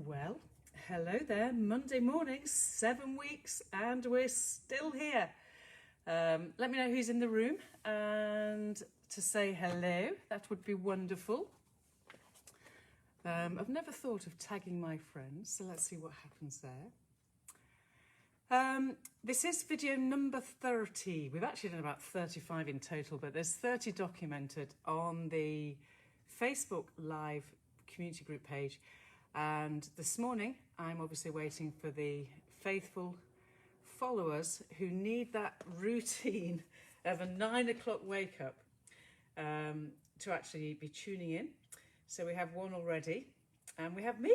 Well, hello there. Monday morning, 7 weeks, and we're still here. Let me know who's in the room and to say hello. That would be wonderful. I've never thought of tagging my friends, so let's see what happens there. This is video number 30. We've actually done about 35 in total, but there's 30 documented on the Facebook Live community group page. And this morning, I'm obviously waiting for the faithful followers who need that routine of a 9 o'clock wake up to actually be tuning in. So we have one already, and we have me.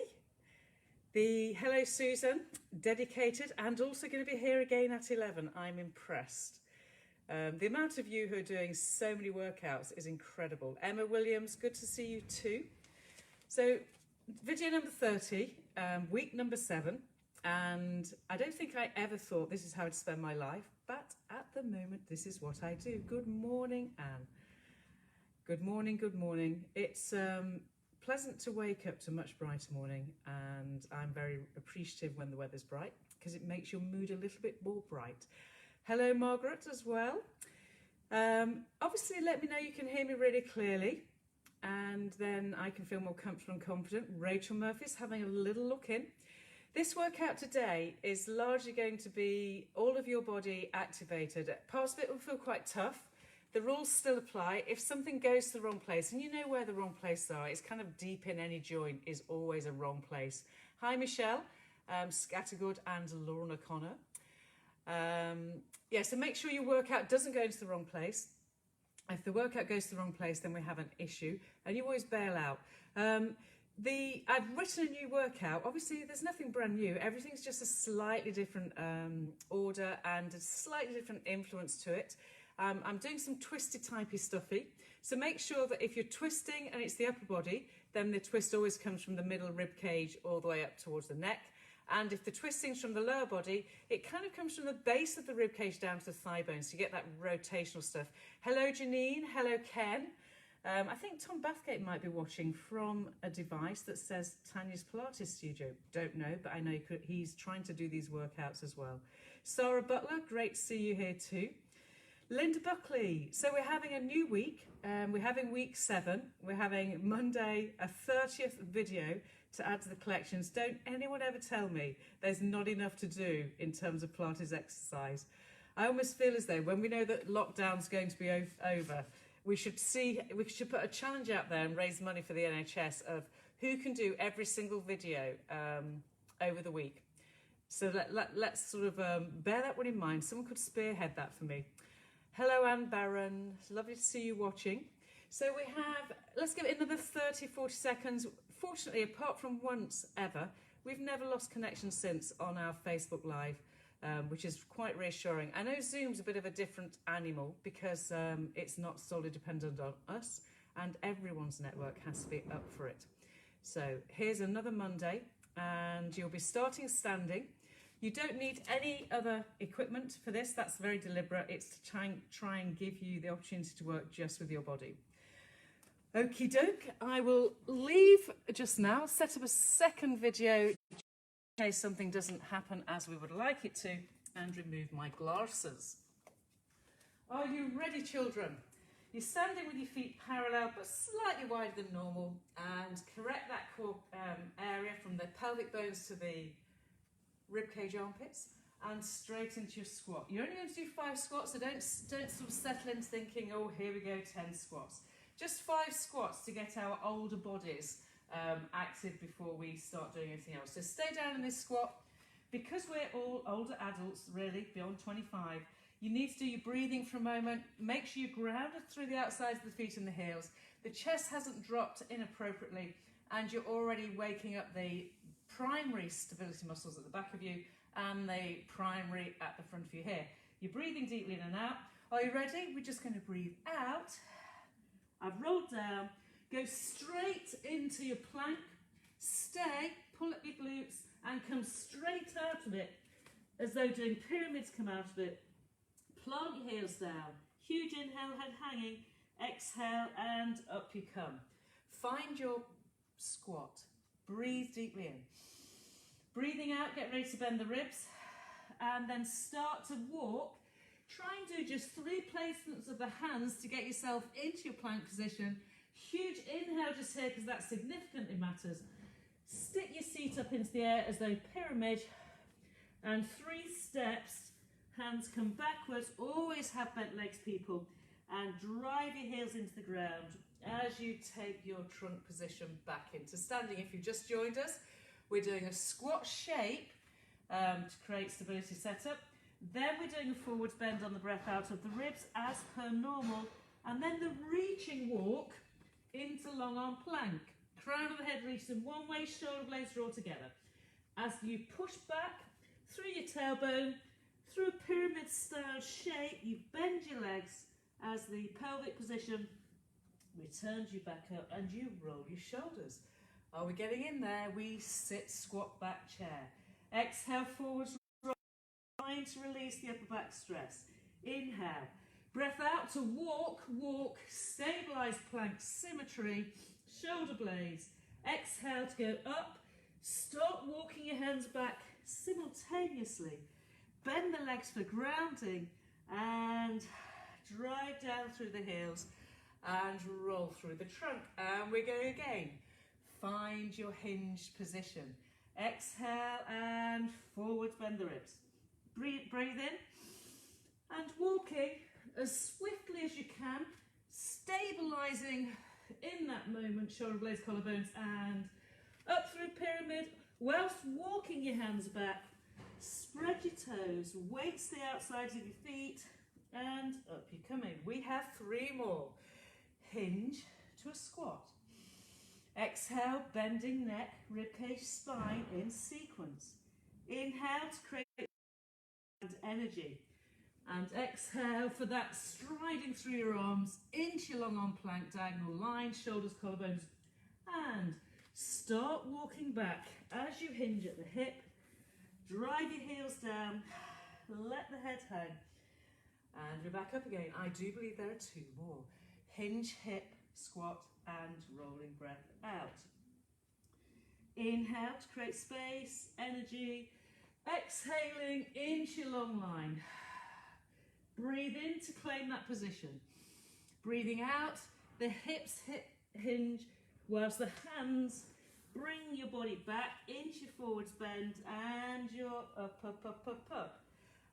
The Hello Susan, dedicated, and also going to be here again at 11. I'm impressed. The amount of you who are doing so many workouts is incredible. Emma Williams, good to see you too. So video number 30, week number 7, and I don't think I ever thought this is how I'd spend my life, but at the moment this is what I do. Good morning, Anne. Good morning, good morning. It's pleasant to wake up to a much brighter morning, and I'm very appreciative when the weather's bright because it makes your mood a little bit more bright. Hello Margaret as well. Obviously let me know you can hear me really clearly, and then I can feel more comfortable and confident. Rachel Murphy's having a little look in. This workout today is largely going to be all of your body activated. Parts of it will feel quite tough. The rules still apply. If something goes to the wrong place, and you know where the wrong places are, it's kind of deep in any joint is always a wrong place. Hi Michelle, Scattergood and Lorna Connor. So make sure your workout doesn't go into the wrong place. If the workout goes to the wrong place, then we have an issue, and you always bail out. I've written a new workout. Obviously, there's nothing brand new. Everything's just a slightly different order and a slightly different influence to it. I'm doing some twisty-typey stuffy. So make sure that if you're twisting and it's the upper body, then the twist always comes from the middle rib cage all the way up towards the neck. And if the twisting's from the lower body, it kind of comes from the base of the rib cage down to the thigh bone. So you get that rotational stuff. Hello, Janine. Hello, Ken. I think Tom Bathgate might be watching from a device that says Tanya's Pilates Studio. Don't know, but I know he's trying to do these workouts as well. Sarah Butler, great to see you here too. Linda Buckley. So we're having a new week. We're having week 7. We're having Monday, a 30th video to add to the collections. Don't anyone ever tell me there's not enough to do in terms of Pilates exercise. I almost feel as though when we know that lockdown's going to be over, we should put a challenge out there and raise money for the NHS of who can do every single video over the week. So let's sort of bear that one in mind. Someone could spearhead that for me. Hello Anne Barron, it's lovely to see you watching. So we have, let's give it another 30, 40 seconds. Fortunately, apart from once ever, we've never lost connection since on our Facebook Live, which is quite reassuring. I know Zoom's a bit of a different animal because it's not solely dependent on us, and everyone's network has to be up for it. So here's another Monday, and you'll be starting standing. You don't need any other equipment for this. That's very deliberate. It's to try and give you the opportunity to work just with your body. Okie doke, I will leave just now, set up a second video in case something doesn't happen as we would like it to, and remove my glasses. Are you ready, children? You're standing with your feet parallel but slightly wider than normal, and correct that core area from the pelvic bones to the ribcage armpits and straight into your squat. You're only going to do 5 squats, so don't sort of settle into thinking, oh, here we go, 10 squats. Just 5 squats to get our older bodies active before we start doing anything else. So stay down in this squat. Because we're all older adults, really, beyond 25, you need to do your breathing for a moment. Make sure you're grounded through the outsides of the feet and the heels. The chest hasn't dropped inappropriately, and you're already waking up the primary stability muscles at the back of you and the primary at the front of your hair. You're breathing deeply in and out. Are you ready? We're just going to breathe out. I've rolled down. Go straight into your plank. Stay, pull up your glutes and come straight out of it as though doing pyramids. Come out of it. Plant your heels down. Huge inhale, head hanging. Exhale and up you come. Find your squat. Breathe deeply in. Breathing out, get ready to bend the ribs, and then start to walk. Try and do just 3 placements of the hands to get yourself into your plank position. Huge inhale just here because that significantly matters. Stick your seat up into the air as though pyramid, and 3 steps, hands come backwards. Always have bent legs, people, and drive your heels into the ground as you take your trunk position back into standing. If you've just joined us, we're doing a squat shape to create stability setup. Then we're doing a forwards bend on the breath out of the ribs as per normal, and then the reaching walk into long arm plank. Crown of the head reaches in one way, shoulder blades draw together. As you push back through your tailbone, through a pyramid style shape, you bend your legs as the pelvic position returns you back up, and you roll your shoulders. Are we getting in there? We sit, squat, back, chair. Exhale, forwards, roll, trying to release the upper back stress. Inhale, breath out to walk, walk, stabilize plank, symmetry, shoulder blades. Exhale to go up, stop walking your hands back simultaneously. Bend the legs for grounding and drive down through the heels and roll through the trunk. And we're going again. Find your hinged position. Exhale and forwards bend the ribs. Breathe in and walking as swiftly as you can, stabilizing in that moment, shoulder blades, collarbones, and up through pyramid whilst walking your hands back. Spread your toes, weights the outsides of your feet, and up you come in. We have 3 more. Hinge to a squat. Exhale, bending neck, ribcage, spine in sequence. Inhale to create energy. And exhale for that, striding through your arms into your long arm plank, diagonal line, shoulders, collarbones. And start walking back as you hinge at the hip. Drive your heels down, let the head hang. And we're back up again. I do believe there are 2 more. Hinge, hip, squat, and rolling breath out. Inhale to create space, energy. Exhaling into your long line. Breathe in to claim that position. Breathing out, the hips hinge, whilst the hands bring your body back into your forwards bend, and you're up, up, up, up, up.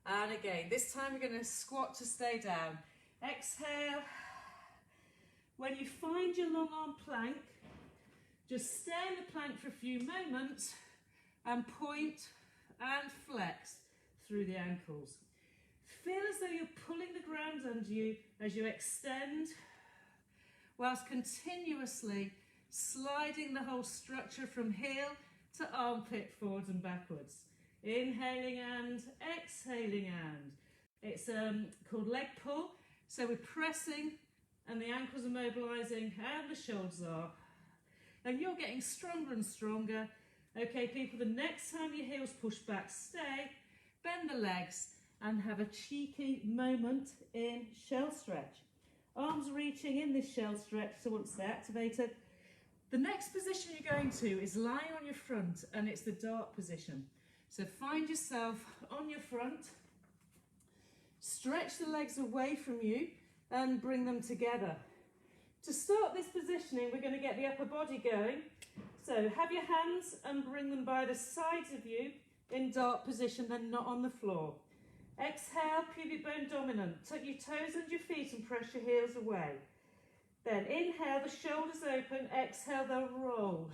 And again, this time we're going to squat to stay down. Exhale. When you find your long arm plank, just stay in the plank for a few moments and point and flex through the ankles. Feel as though you're pulling the ground under you as you extend, whilst continuously sliding the whole structure from heel to armpit, forwards and backwards. Inhaling and exhaling, and it's called leg pull. So we're pressing and the ankles are mobilizing and the shoulders are. And you're getting stronger and stronger. Okay, people, the next time your heels push back, stay, bend the legs and have a cheeky moment in shell stretch. Arms reaching in this shell stretch, so once they're activated, the next position you're going to is lying on your front, and it's the dart position. So find yourself on your front, stretch the legs away from you and bring them together. To start this positioning, we're going to get the upper body going. So have your hands and bring them by the sides of you in dart position, then not on the floor. Exhale, pubic bone dominant. Tuck your toes under your feet and press your heels away. Then inhale, the shoulders open. Exhale, they'll roll.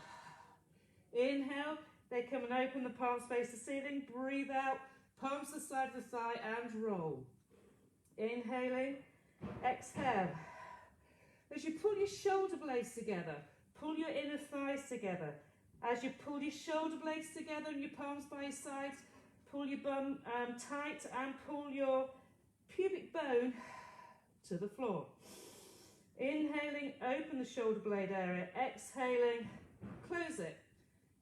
Inhale, they come and open, the palms face the ceiling. Breathe out, palms to the side of the thigh and roll. Inhaling, exhale. As you pull your shoulder blades together, pull your inner thighs together. As you pull your shoulder blades together and your palms by your sides, pull your bum tight and pull your pubic bone to the floor. Inhaling, open the shoulder blade area. Exhaling, close it.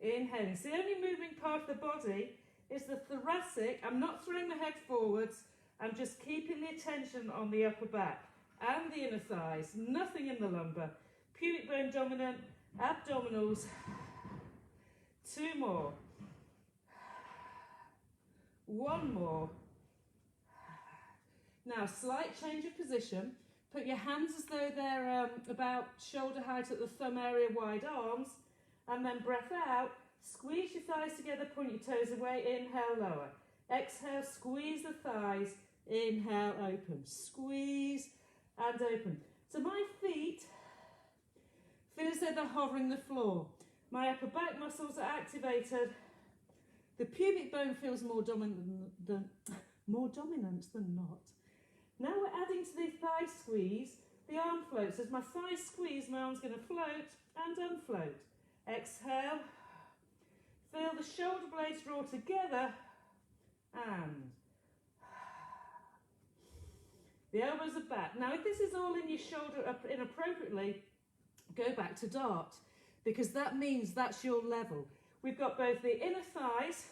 Inhaling. So the only moving part of the body is the thoracic. I'm not throwing my head forwards. I'm just keeping the attention on the upper back and the inner thighs. Nothing in the lumbar. Pubic bone dominant, abdominals. 2 more. One more. Now, slight change of position. Put your hands as though they're about shoulder height at the thumb area, wide arms, and then breath out. Squeeze your thighs together, point your toes away, inhale, lower. Exhale, squeeze the thighs, inhale, open. Squeeze and open. So my feet feel as though they're hovering the floor. My upper back muscles are activated. The pubic bone feels more dominant than not. Now we're adding to the thigh squeeze, the arm floats. As my thighs squeeze, my arm's going to float and unfloat. Exhale. Feel the shoulder blades draw together and the elbows are back. Now if this is all in your shoulder up inappropriately, go back to dart, because that means that's your level. We've got both the inner thighs,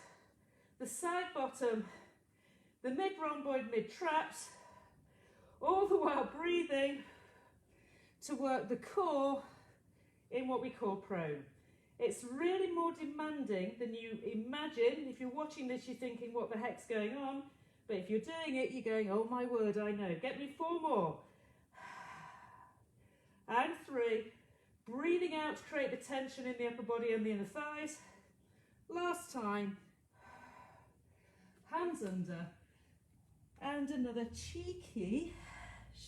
the side bottom, the mid rhomboid, mid traps, all the while breathing to work the core in what we call prone. It's really more demanding than you imagine. If you're watching this, you're thinking, what the heck's going on? But if you're doing it, you're going, oh my word, I know. Get me 4 more. And 3. Breathing out to create the tension in the upper body and the inner thighs. Last time. Hands under. And another cheeky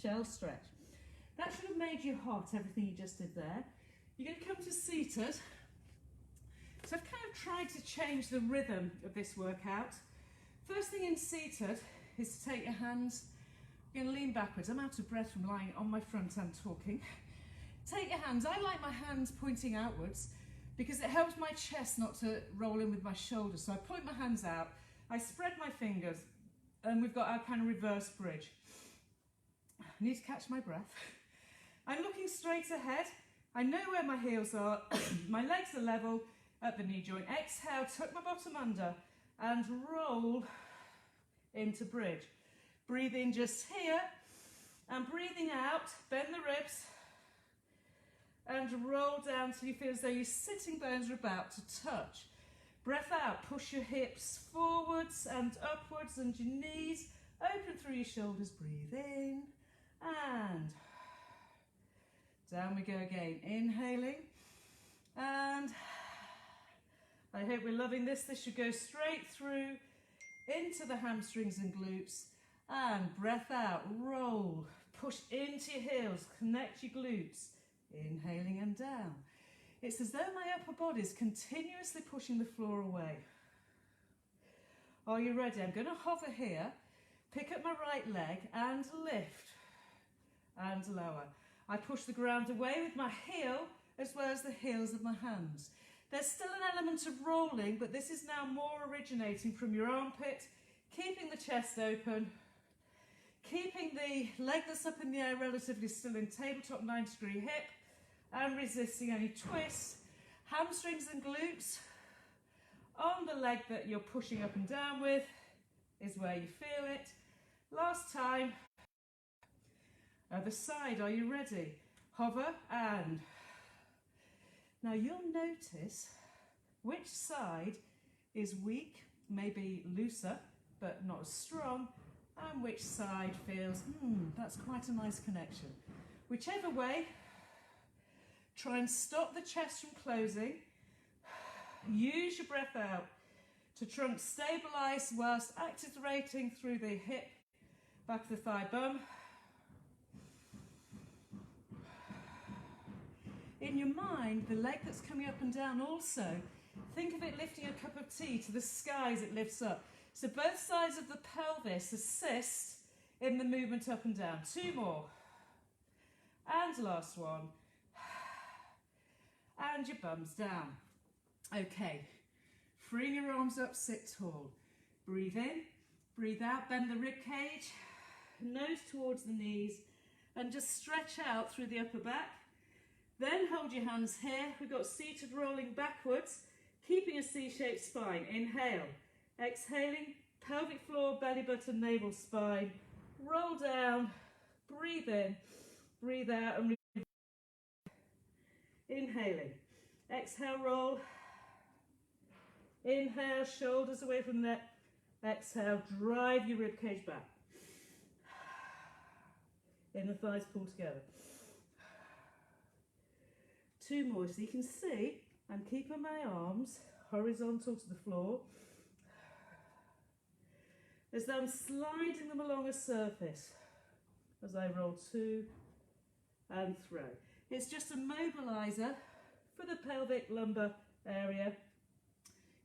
shell stretch. That should have made you hot, everything you just did there. You're going to come to seated. So I've kind of tried to change the rhythm of this workout. First thing in seated is to take your hands, you're going to lean backwards. I'm out of breath from lying on my front and talking. Take your hands, I like my hands pointing outwards because it helps my chest not to roll in with my shoulders. So I point my hands out, I spread my fingers, and we've got our kind of reverse bridge. I need to catch my breath. I'm looking straight ahead. I know where my heels are. My legs are level at the knee joint. Exhale, tuck my bottom under and roll into bridge. Breathe in just here and breathing out, bend the ribs and roll down till you feel as though your sitting bones are about to touch. Breath out, push your hips forwards and upwards and your knees open through your shoulders. Breathe in and down we go again. Inhaling and I hope we're loving this. This should go straight through into the hamstrings and glutes. And breath out, roll, push into your heels, connect your glutes. Inhaling and down. It's as though my upper body is continuously pushing the floor away. Are you ready? I'm going to hover here, pick up my right leg and lift and lower. I push the ground away with my heel as well as the heels of my hands. There's still an element of rolling, but this is now more originating from your armpit, keeping the chest open, keeping the leg that's up in the air relatively still in tabletop 90-degree hip, and resisting any twists. Hamstrings and glutes on the leg that you're pushing up and down with is where you feel it. Last time. Other side, are you ready? Hover and now you'll notice which side is weak, maybe looser, but not as strong, and which side feels, that's quite a nice connection. Whichever way, try and stop the chest from closing. Use your breath out to trunk stabilise whilst activating through the hip, back of the thigh bum. In your mind, the leg that's coming up and down also, think of it lifting a cup of tea to the sky as it lifts up. So both sides of the pelvis assist in the movement up and down. 2 more. And last one. And your bum's down. Okay, freeing your arms up, sit tall. Breathe in, breathe out, bend the rib cage, nose towards the knees, and just stretch out through the upper back. Then hold your hands here. We've got seated rolling backwards, keeping a C-shaped spine. Inhale, exhaling, pelvic floor, belly button, navel, spine. Roll down, breathe in, breathe out, and inhaling. Exhale, roll. Inhale, shoulders away from the neck. Exhale, drive your rib cage back. Inner thighs pull together. 2 more, so you can see I'm keeping my arms horizontal to the floor as though I'm sliding them along a surface as I roll to and throw. It's just a mobiliser for the pelvic lumbar area.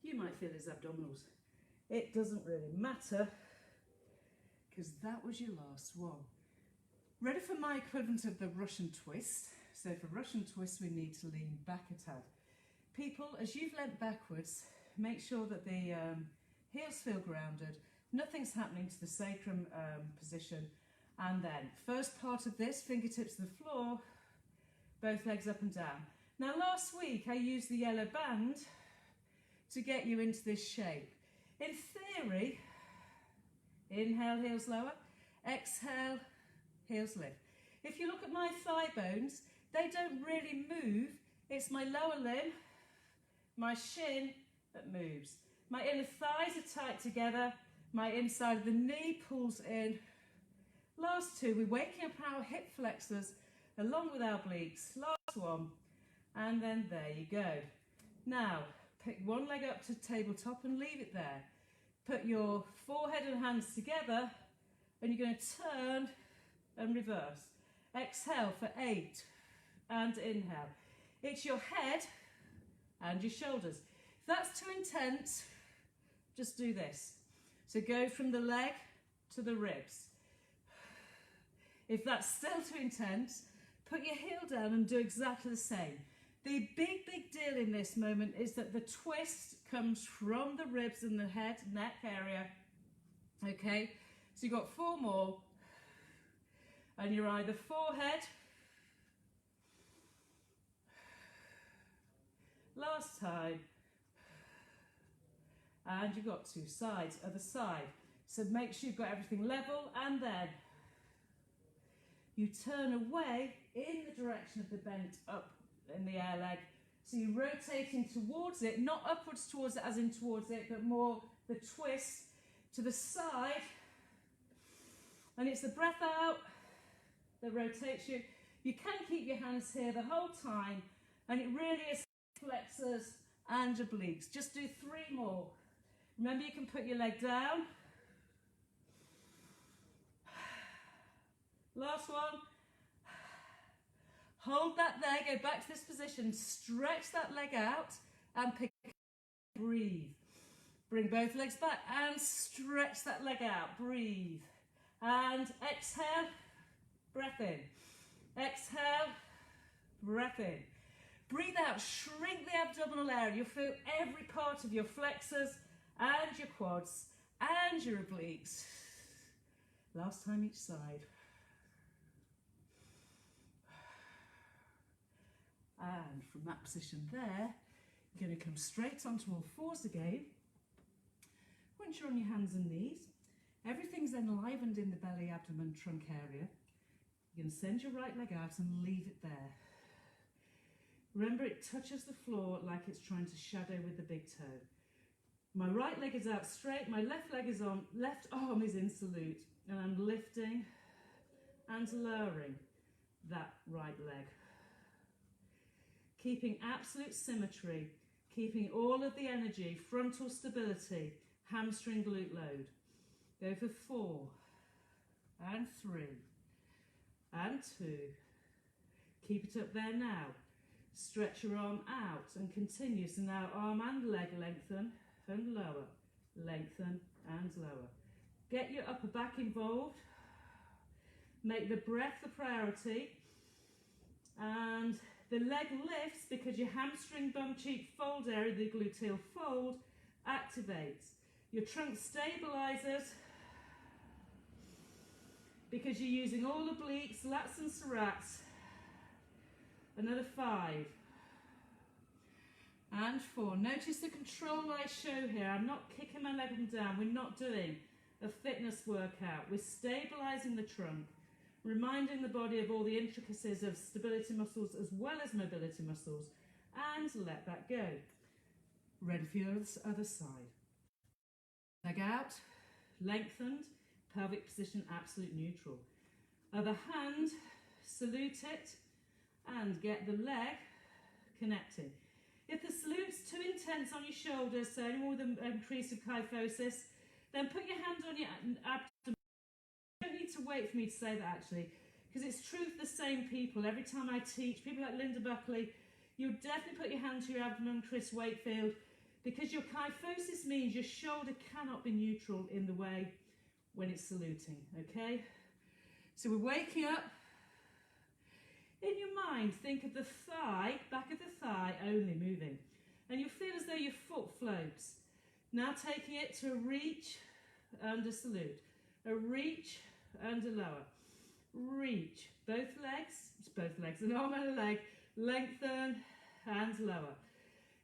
You might feel his abdominals. It doesn't really matter because that was your last one. Ready for my equivalent of the Russian twist. So for Russian twist, we need to lean back a tad. People, as you've leant backwards, make sure that the heels feel grounded. Nothing's happening to the sacrum position. And then, first part of this, fingertips to the floor, both legs up and down. Now last week I used the yellow band to get you into this shape. In theory, inhale, heels lower, exhale, heels lift. If you look at my thigh bones, they don't really move. It's my lower limb, my shin that moves. My inner thighs are tight together. My inside of the knee pulls in. Last 2, we're waking up our hip flexors along with our obliques. Last one. And then there you go. Now, pick one leg up to tabletop and leave it there. Put your forehead and hands together and you're going to turn and reverse. Exhale for 8 and inhale. It's your head and your shoulders. If that's too intense, just do this. So go from the leg to the ribs. If that's still too intense, put your heel down and do exactly the same. The big deal in this moment is that the twist comes from the ribs and the head, neck area. Okay, so you've got 4 more. And you're either forehead, last time, and you've got 2 sides, other side. So make sure you've got everything level, and then you turn away in the direction of the bent up in the air leg. So you're rotating towards it, not upwards towards it as in towards it, but more the twist to the side. And it's the breath out that rotates you. You can keep your hands here the whole time, and it really is flexors and obliques. Just do 3 more. Remember, you can put your leg down. Last one. Hold that there, go back to this position, stretch that leg out and pick, breathe. Bring both legs back and stretch that leg out, breathe. And exhale, breath in. Exhale, breath in. Breathe out, shrink the abdominal area. You'll feel every part of your flexors and your quads and your obliques. Last time each side. And from that position there, you're going to come straight onto all 4s again. Once you're on your hands and knees, everything's enlivened in the belly, abdomen, trunk area. You're going to send your right leg out and leave it there. Remember, it touches the floor like it's trying to shadow with the big toe. My right leg is out straight, my left leg is on, left arm is in salute, and I'm lifting and lowering that right leg. Keeping absolute symmetry, keeping all of the energy, frontal stability, hamstring glute load. Go for 4 and 3 and 2. Keep it up there now. Stretch your arm out and continue. So now arm and leg lengthen and lower, lengthen and lower. Get your upper back involved. Make the breath the priority. And the leg lifts because your hamstring, bum, cheek, fold area, the gluteal fold, activates. Your trunk stabilizes because you're using all obliques, lats and serrats. Another 5 and 4. Notice the control I show here. I'm not kicking my leg up and down. We're not doing a fitness workout. We're stabilizing the trunk, reminding the body of all the intricacies of stability muscles as well as mobility muscles, and let that go. Ready for your other side. Leg out, lengthened, pelvic position absolute neutral. Other hand, salute it, and get the leg connected. If the salute's too intense on your shoulders, so anyone with an increase of kyphosis, then put your hand on your abdomen. You don't need to wait for me to say that actually, because it's true for the same people. Every time I teach, people like Linda Buckley, you'll definitely put your hand to your abdomen, Chris Wakefield, because your kyphosis means your shoulder cannot be neutral in the way when it's saluting, okay? So we're waking up. In your mind, think of the thigh, back of the thigh only moving. And you'll feel as though your foot floats. Now taking it to a reach, under salute. A reach, under lower. Reach, both legs, an arm and a leg, lengthen, and lower.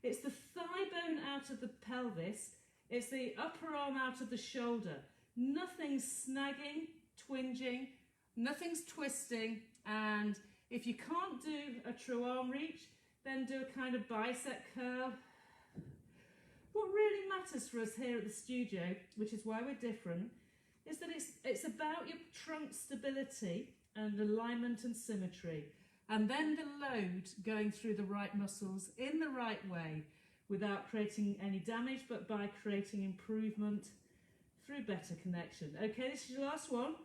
It's the thigh bone out of the pelvis, it's the upper arm out of the shoulder. Nothing's snagging, twinging, nothing's twisting, and if you can't do a true arm reach, then do a kind of bicep curl. What really matters for us here at the studio, which is why we're different, is that it's about your trunk stability and alignment and symmetry, and then the load going through the right muscles in the right way without creating any damage, but by creating improvement through better connection. Okay, this is your last one.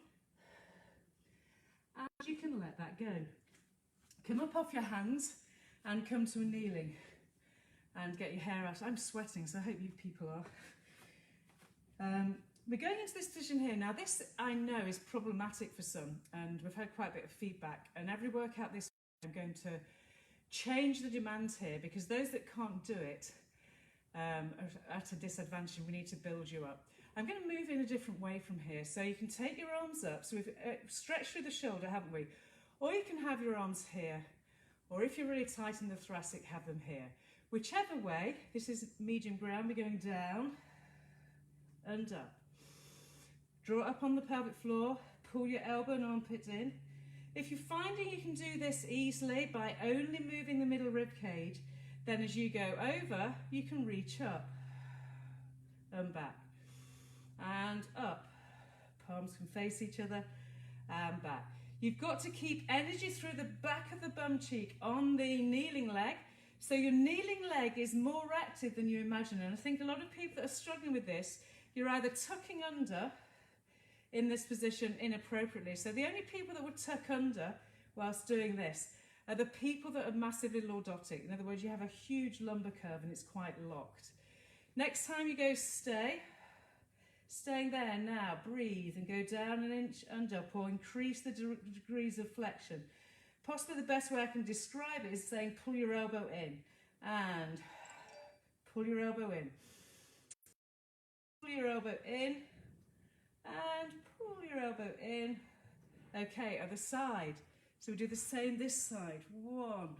And you can let that go. Come up off your hands and come to a kneeling and get your hair out. I'm sweating, so I hope you people are. We're going into this position here. Now this, I know, is problematic for some, and we've had quite a bit of feedback, and every workout this week I'm going to change the demands here, because those that can't do it are at a disadvantage, and we need to build you up. I'm going to move in a different way from here, so you can take your arms up. So we've stretched through the shoulder, haven't we? Or you can have your arms here, or if you're really tight in the thoracic, have them here. Whichever way, this is medium ground, we're going down and up. Draw up on the pelvic floor, pull your elbow and armpit in. If you're finding you can do this easily by only moving the middle rib cage, then as you go over, you can reach up and back and up. Palms can face each other and back. You've got to keep energy through the back of the bum cheek on the kneeling leg. So your kneeling leg is more active than you imagine. And I think a lot of people that are struggling with this, you're either tucking under in this position inappropriately. So the only people that would tuck under whilst doing this are the people that are massively lordotic. In other words, you have a huge lumbar curve and it's quite locked. Next time you go, staying there now, breathe and go down an inch and up, or increase the degrees of flexion. Possibly the best way I can describe it is saying pull your elbow in and pull your elbow in. Pull your elbow in and pull your elbow in. Okay, other side. So we do the same this side. 1,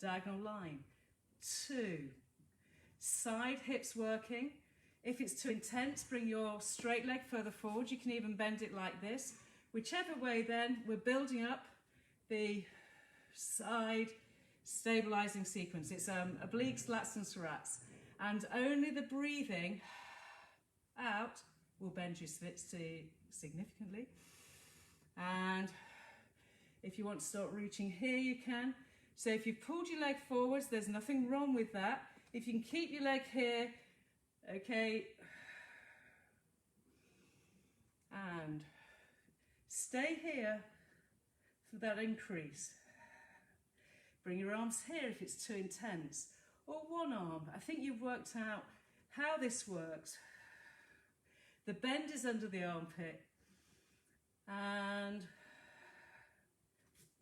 diagonal line. 2, side hips working. If it's too intense, bring your straight leg further forward. You can even bend it like this. Whichever way then, we're building up the side stabilizing sequence. It's obliques, lats and serrats. And only the breathing out will bend you significantly. And if you want to start reaching here, you can. So if you've pulled your leg forwards, there's nothing wrong with that. If you can keep your leg here, okay, and stay here for that increase. Bring your arms here if it's too intense, or one arm. I think you've worked out how this works. The bend is under the armpit, and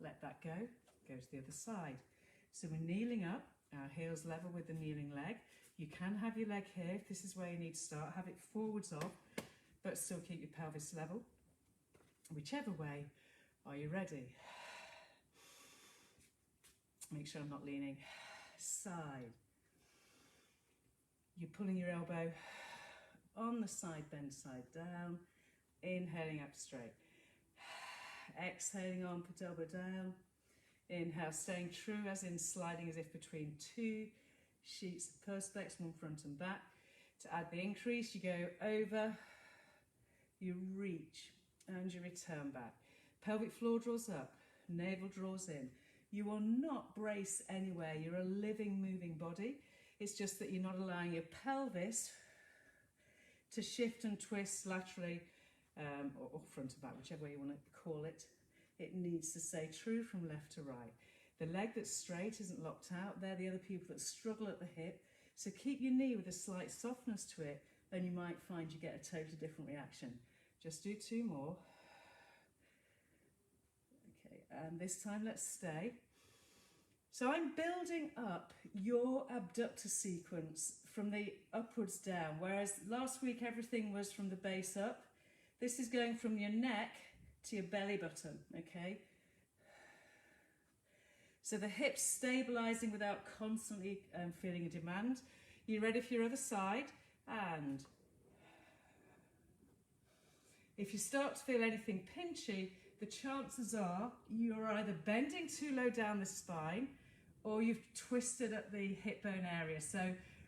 let that go. Go to the other side. So we're kneeling up, our heels level with the kneeling leg. You can have your leg here if this is where you need to start. Have it forwards off, but still keep your pelvis level. Whichever way, are you ready? Make sure I'm not leaning. Side. You're pulling your elbow on the side, bend side down. Inhaling up straight. Exhaling, armpit, elbow down. Inhale, staying true, as in sliding as if between two sheets of perspex, one front and back. To add the increase, you go over, you reach, and you return back. Pelvic floor draws up, navel draws in. You will not brace anywhere. You're a living, moving body. It's just that you're not allowing your pelvis to shift and twist laterally or front and back, whichever way you want to call it. It needs to stay true from left to right. The leg that's straight isn't locked out. They're the other people that struggle at the hip. So keep your knee with a slight softness to it, and you might find you get a totally different reaction. Just do 2 more. Okay, and this time let's stay. So I'm building up your abductor sequence from the upwards down, whereas last week everything was from the base up. This is going from your neck to your belly button, okay? So the hips stabilising without constantly feeling a demand. You ready for your other side? And if you start to feel anything pinchy, the chances are you're either bending too low down the spine or you've twisted at the hip bone area. So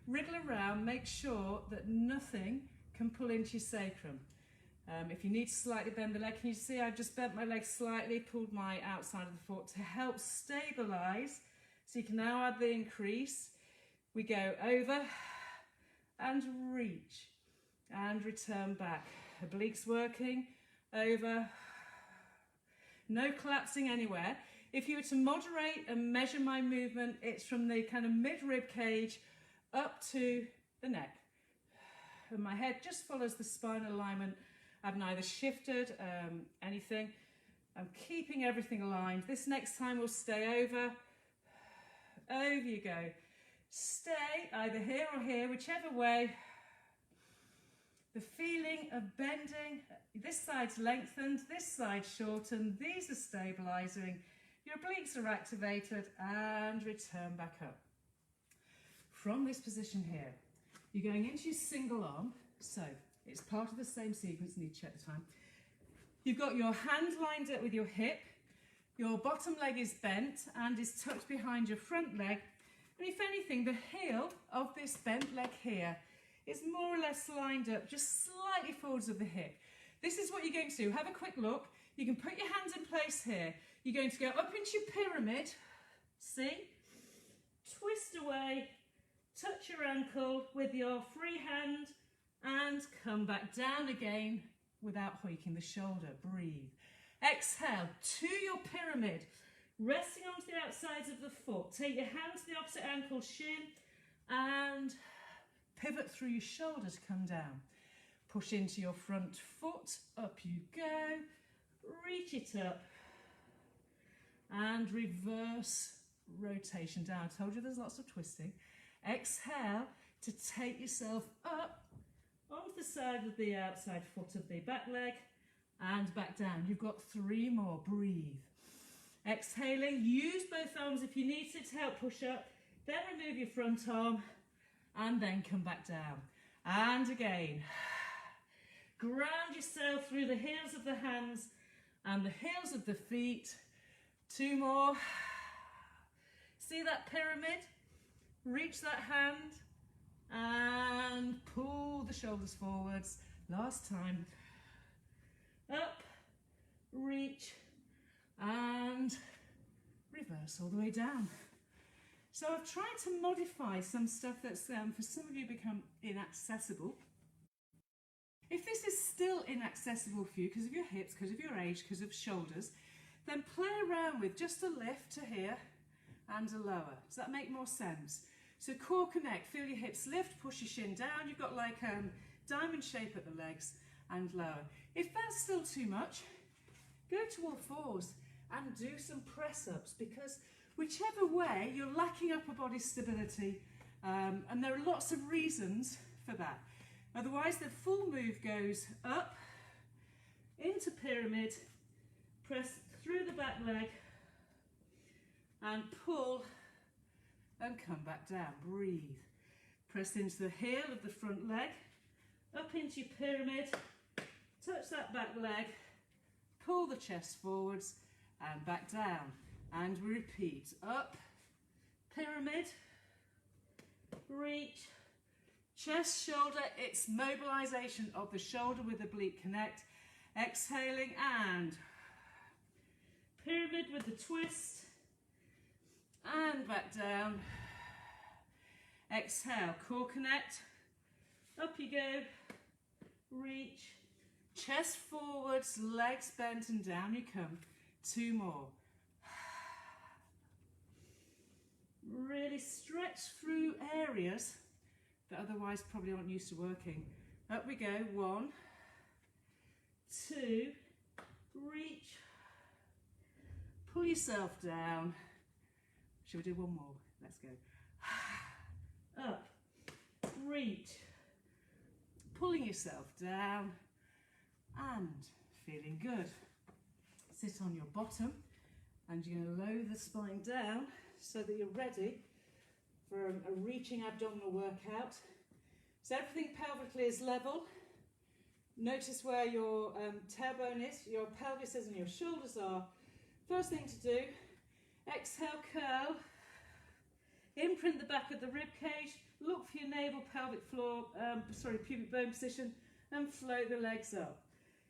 wriggle around, make sure that nothing can pull into your sacrum. If you need to slightly bend the leg, can you see I've just bent my leg slightly, pulled my outside of the foot to help stabilise. So you can now add the increase. We go over and reach and return back. Obliques working, over, no collapsing anywhere. If you were to moderate and measure my movement, it's from the kind of mid-rib cage up to the neck. And my head just follows the spinal alignment. I've neither shifted anything. I'm keeping everything aligned. This next time will stay over. Over you go. Stay either here or here, whichever way. The feeling of bending. This side's lengthened, this side's shortened. These are stabilising. Your obliques are activated and return back up. From this position here, you're going into your single arm. So it's part of the same sequence, need to check the time. You've got your hand lined up with your hip, your bottom leg is bent and is tucked behind your front leg, and if anything, the heel of this bent leg here is more or less lined up, just slightly forwards of the hip. This is what you're going to do. Have a quick look. You can put your hands in place here. You're going to go up into your pyramid, see? Twist away, touch your ankle with your free hand, and come back down again without hoiking the shoulder. Breathe. Exhale to your pyramid, resting onto the outsides of the foot. Take your hand to the opposite ankle, shin, and pivot through your shoulder to come down. Push into your front foot, up you go, reach it up, and reverse rotation down. I told you there's lots of twisting. Exhale to take yourself up onto the side of the outside foot of the back leg and back down. You've got 3 more. Breathe. Exhaling, use both arms if you need to help push up, then remove your front arm and then come back down. And again, ground yourself through the heels of the hands and the heels of the feet. 2 more. See that pyramid? Reach that hand and pull the shoulders forwards. Last time. Up, reach, and reverse all the way down. So I've tried to modify some stuff that's for some of you become inaccessible. If this is still inaccessible for you because of your hips, because of your age, because of shoulders, then play around with just a lift to here and a lower. Does that make more sense? So core connect, feel your hips lift, push your shin down. You've got like diamond shape at the legs and lower. If that's still too much, go to all fours and do some press ups, because whichever way you're lacking upper body stability, and there are lots of reasons for that. Otherwise the full move goes up into pyramid, press through the back leg and pull and come back down. Breathe. Press into the heel of the front leg, up into your pyramid, touch that back leg, pull the chest forwards and back down. And we repeat. Up, pyramid, reach, chest, shoulder, it's mobilization of the shoulder with oblique connect. Exhaling and pyramid with the twist and back down. Exhale, core connect, up you go, reach, chest forwards, legs bent and down you come. 2 more. Really stretch through areas that otherwise probably aren't used to working. Up we go, 1, 2, reach, pull yourself down. Shall we do 1 more? Let's go. Up, reach, pulling yourself down and feeling good. Sit on your bottom and you're going to lower the spine down so that you're ready for a reaching abdominal workout. So everything pelvically is level. Notice where your tailbone is, your pelvis is and your shoulders are. First thing to do, exhale, curl. Imprint the back of the rib cage, look for your navel, pelvic floor, pubic bone position, and float the legs up.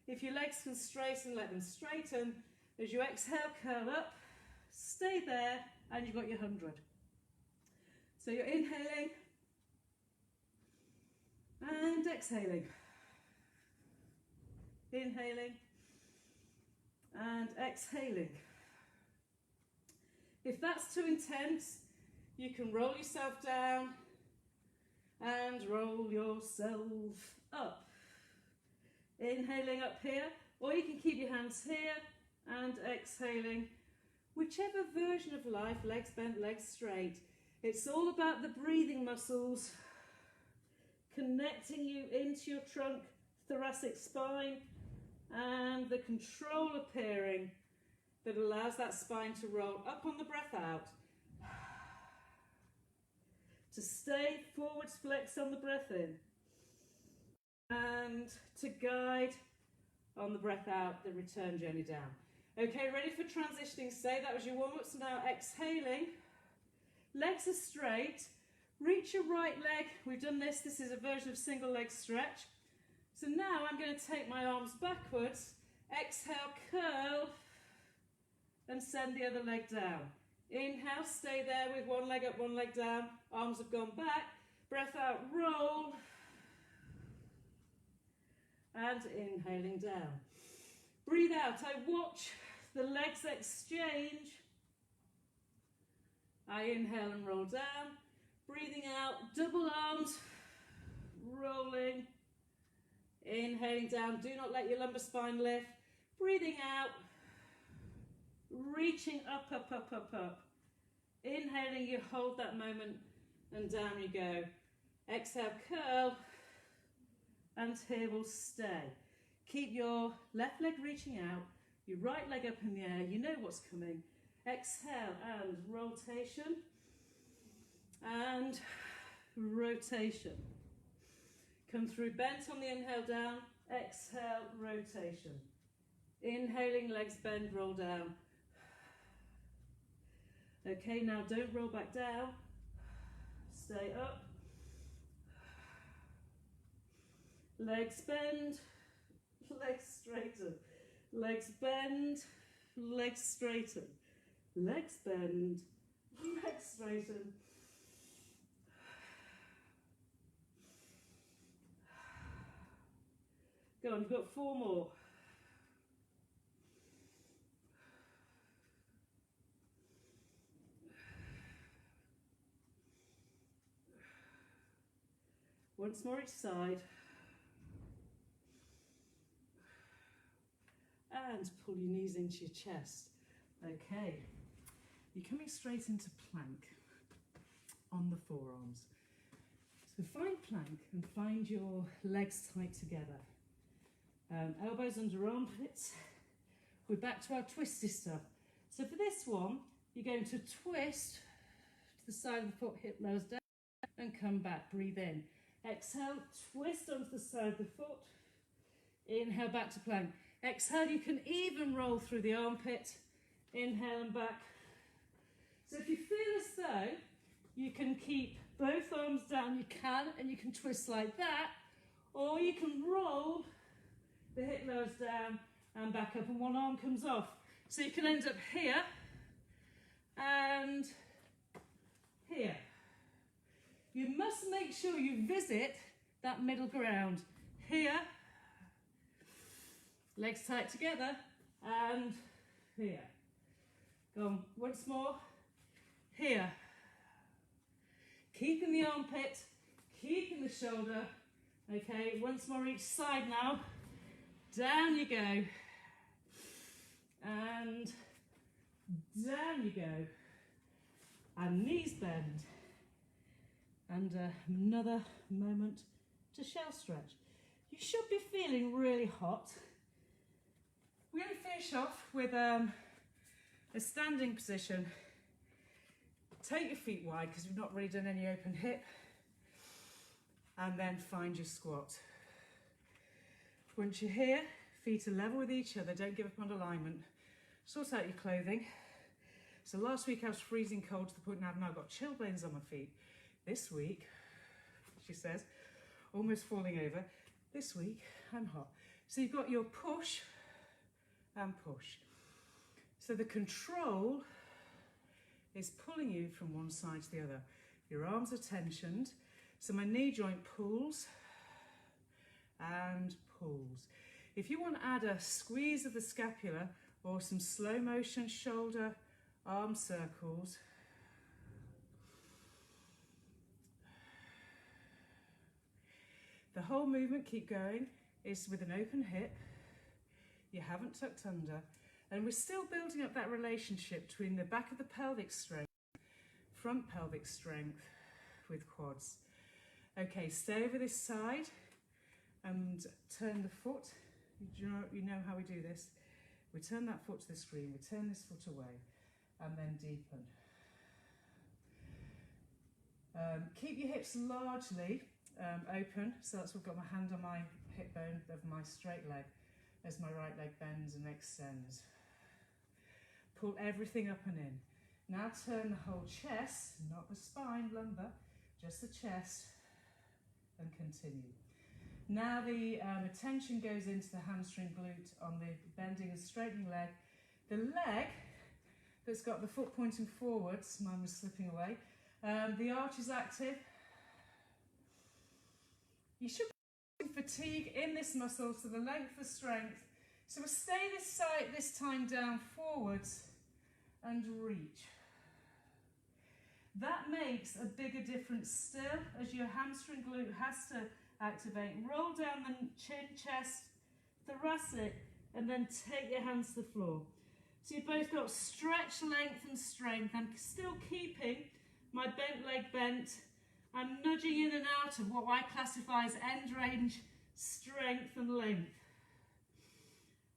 If your legs can straighten, let them straighten. As you exhale, curl up, stay there, and you've got your 100. So you're inhaling and exhaling. Inhaling and exhaling. If that's too intense, you can roll yourself down and roll yourself up. Inhaling up here, or you can keep your hands here and exhaling. Whichever version of life, legs bent, legs straight. It's all about the breathing muscles connecting you into your trunk, thoracic spine, and the control appearing that allows that spine to roll up on the breath out. To stay forwards flex on the breath in and to guide on the breath out the return journey down. Okay, ready for transitioning? Stay, that was your warm-ups. Now exhaling, legs are straight, reach your right leg. We've done this is a version of single leg stretch. So now I'm going to take my arms backwards, exhale, curl, and send the other leg down. Inhale, stay there with one leg up, one leg down. Arms have gone back. Breath out, roll. And inhaling down. Breathe out. I watch the legs exchange. I inhale and roll down. Breathing out, double arms, rolling. Inhaling down. Do not let your lumbar spine lift. Breathing out. Reaching up, up, up, up, up. Inhaling, you hold that moment and down you go. Exhale, curl, and here we'll stay. Keep your left leg reaching out, your right leg up in the air, you know what's coming. Exhale and rotation, and rotation. Come through bent on the inhale down, exhale, rotation. Inhaling, legs bend, roll down. Okay, now don't roll back down. Stay up. Legs bend, legs straighten. Legs bend, legs straighten. Legs bend, legs straighten. Go on, you've got 4 more. Once more each side. And pull your knees into your chest. Okay. You're coming straight into plank on the forearms. So find plank and find your legs tight together. Elbows under armpits. We're back to our twisty stuff. So for this one, you're going to twist to the side of the foot, hip lowers down, and come back. Breathe in. Exhale, twist onto the side of the foot. Inhale, back to plank. Exhale, you can even roll through the armpit. Inhale and back. So if you feel as though you can keep both arms down, you can, and you can twist like that, or you can roll the hip lowers down and back up, and one arm comes off. So you can end up here and here. You must make sure you visit that middle ground. Here, legs tight together, and here. Go on, once more. Here. Keeping the armpit, keeping the shoulder. Okay, once more each side now. Down you go. And down you go. And knees bend. And another moment to shell stretch. You should be feeling really hot. We're going to finish off with a standing position. Take your feet wide because we've not really done any open hip. And then find your squat. Once you're here, feet are level with each other. Don't give up on alignment. Sort out your clothing. So last week I was freezing cold to the point now I've now got chilblains on my feet. This week, she says, almost falling over. This week, I'm hot. So you've got your push and push. So the control is pulling you from one side to the other. Your arms are tensioned. So my knee joint pulls and pulls. If you want to add a squeeze of the scapula or some slow motion shoulder arm circles, the whole movement, keep going, is with an open hip. You haven't tucked under. And we're still building up that relationship between the back of the pelvic strength, front pelvic strength with quads. Okay, stay over this side and turn the foot. You know how we do this. We turn that foot to the screen, we turn this foot away, and then deepen. Keep your hips largely open, so that's why I've got my hand on my hip bone of my straight leg as my right leg bends and extends. Pull everything up and in. Now turn the whole chest, not the spine, lumbar, just the chest, and continue. Now the attention goes into the hamstring glute on the bending and straightening leg. The leg that's got the foot pointing forwards, mine was slipping away, the arch is active. You should be fatigue in this muscle, so the length, the strength. So we'll stay this side, this time down forwards and reach. That makes a bigger difference still as your hamstring glute has to activate. Roll down the chin, chest, thoracic, and then take your hands to the floor. So you've both got stretch, length and strength. I'm still keeping my bent leg bent. I'm nudging in and out of what I classify as end range strength and length.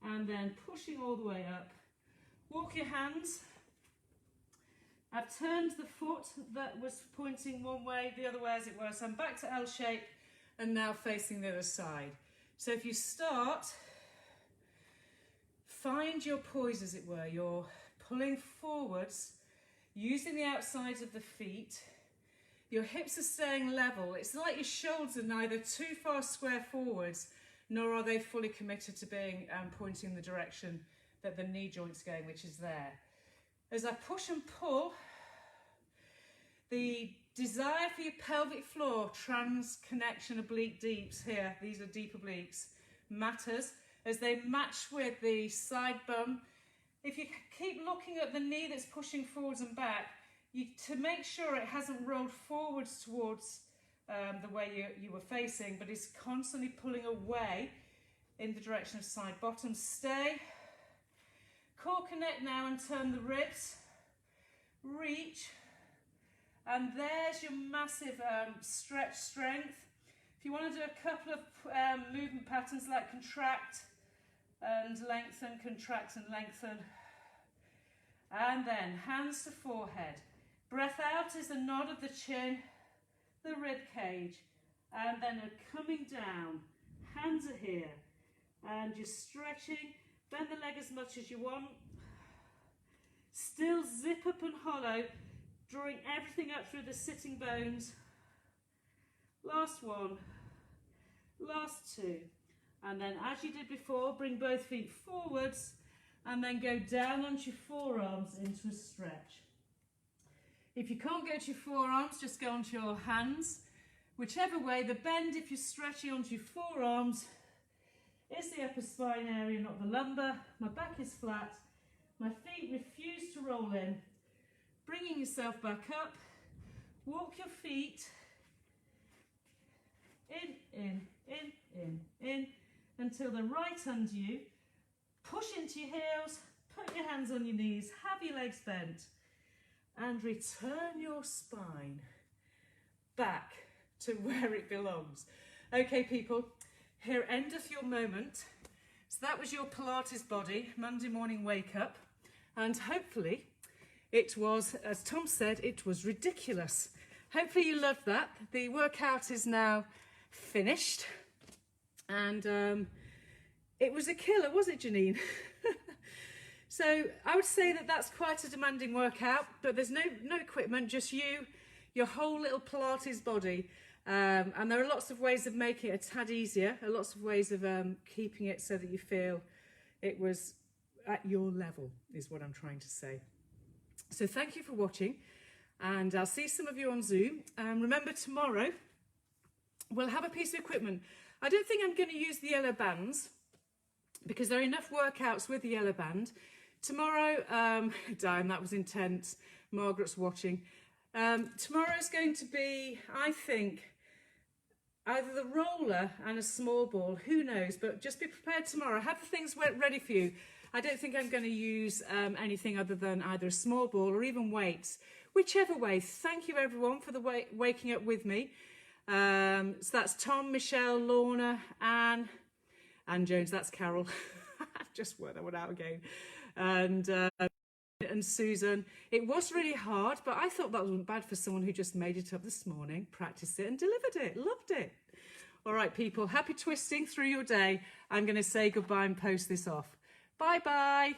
And then pushing all the way up. Walk your hands. I've turned the foot that was pointing one way, the other way as it were. So I'm back to L shape and now facing the other side. So if you start, find your poise as it were. You're pulling forwards, using the outsides of the feet. Your hips are staying level. It's like your shoulders are neither too far square forwards, nor are they fully committed to being pointing the direction that the knee joint's going, which is there. As I push and pull, the desire for your pelvic floor, trans connection oblique deeps here, these are deep obliques, matters as they match with the side bum. If you keep looking at the knee that's pushing forwards and back, to make sure it hasn't rolled forwards towards the way you were facing, but is constantly pulling away in the direction of side bottom. Stay. Core connect now and turn the ribs. Reach. And there's your massive stretch strength. If you want to do a couple of movement patterns like contract and lengthen, contract and lengthen. And then hands to forehead. Breath out is a nod of the chin, the rib cage, and then a coming down. Hands are here, and you're stretching. Bend the leg as much as you want. Still zip up and hollow, drawing everything up through the sitting bones last one, last two. And then as you did before, bring both feet forwards and then go down onto your forearms into a stretch. If you can't go to your forearms, just go onto your hands. Whichever way, the bend, if you're stretching onto your forearms, is the upper spine area, not the lumbar. My back is flat. My feet refuse to roll in. Bringing yourself back up. Walk your feet in, until they're right under you. Push into your heels, put your hands on your knees, have your legs bent, and return your spine back to where it belongs. Okay, people, here endeth your moment. So that was your Pilates body, Monday morning wake up, and hopefully it was, as Tom said, it was ridiculous. Hopefully you loved that. The workout is now finished, and it was a killer, was it, Janine? So I would say that that's quite a demanding workout, but there's no equipment, just you, your whole little Pilates body. And there are lots of ways of making it a tad easier, lots of ways of keeping it so that you feel it was at your level, is what I'm trying to say. So thank you for watching, and I'll see some of you on Zoom. Remember, tomorrow we'll have a piece of equipment. I don't think I'm going to use the yellow bands because there are enough workouts with the yellow band. Tomorrow, damn, that was intense. Margaret's watching. Tomorrow's going to be, I think, either the roller and a small ball, who knows, but just be prepared tomorrow. Have the things ready for you. I don't think I'm going to use anything other than either a small ball or even weights. Whichever way, thank you everyone for the waking up with me. So that's Tom, Michelle, Lorna, Anne Jones, that's Carol. I've just worked that one out again. And Susan. It was really hard, but I thought that wasn't bad for someone who just made it up this morning, practiced it and delivered it. Loved it. All right, people, happy twisting through your day. I'm going to say goodbye and post this off. Bye-bye.